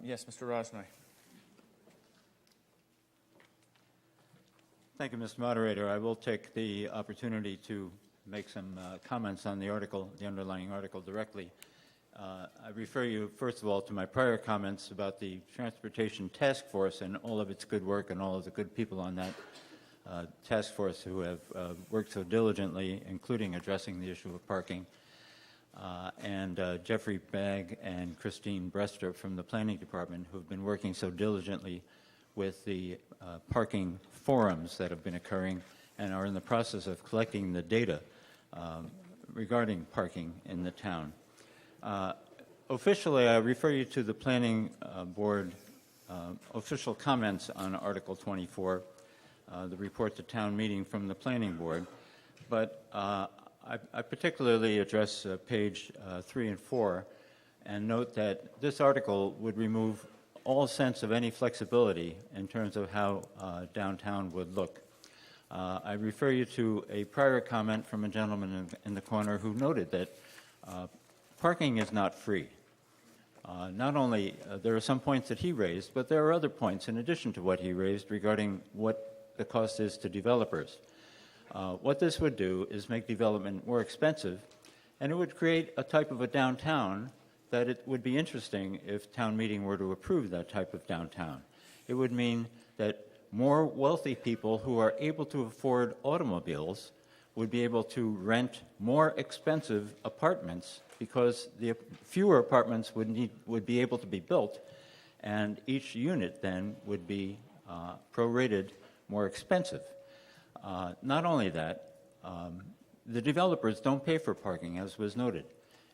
Yes, Mr. Roznoy. Thank you, Mr. Moderator. I will take the opportunity to make some comments on the article, the underlying article directly. I refer you, first of all, to my prior comments about the Transportation Task Force and all of its good work and all of the good people on that task force who have worked so diligently, including addressing the issue of parking. And Jeffrey Bagg and Christine Brester from the Planning Department, who have been working so diligently with the parking forums that have been occurring and are in the process of collecting the data regarding parking in the town. Officially, I refer you to the Planning Board official comments on Article 24, the report to town meeting from the Planning Board, but I particularly address page 3 and 4 and note that this article would remove all sense of any flexibility in terms of how downtown would look. I refer you to a prior comment from a gentleman in the corner who noted that parking is not free. Not only there are some points that he raised, but there are other points in addition to what he raised regarding what the cost is to developers. What this would do is make development more expensive, and it would create a type of a downtown that it would be interesting if town meeting were to approve that type of downtown. It would mean that more wealthy people who are able to afford automobiles would be able to rent more expensive apartments because the fewer apartments would be able to be built, and each unit then would be prorated more expensive. Not only that, the developers don't pay for parking, as was noted.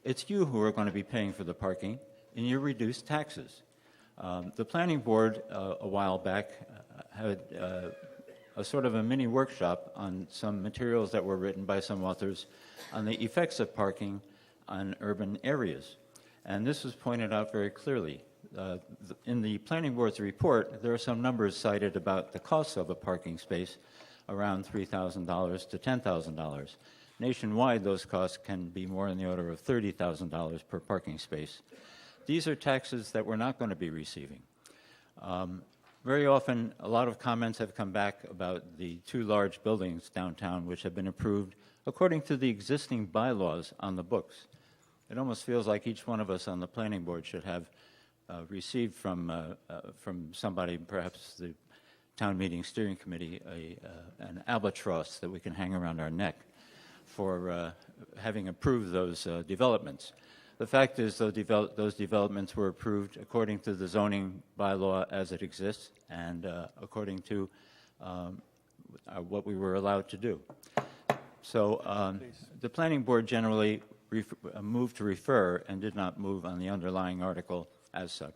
It's you who are going to be paying for the parking in your reduced taxes. The Planning Board a while back had a sort of a mini workshop on some materials that were written by some authors on the effects of parking on urban areas. And this was pointed out very clearly. In the Planning Board's report, there are some numbers cited about the costs of a parking space, around $3,000 to $10,000. Nationwide, those costs can be more in the order of $30,000 per parking space. These are taxes that we're not going to be receiving. Very often, a lot of comments have come back about the 2 large buildings downtown which have been approved according to the existing bylaws on the books. It almost feels like each one of us on the Planning Board should have received from somebody, perhaps the Town Meeting Steering Committee, an albatross that we can hang around our neck for having approved those developments. The fact is, those developments were approved according to the zoning bylaw as it exists and according to what we were allowed to do. So the Planning Board generally moved to refer and did not move on the underlying article as such.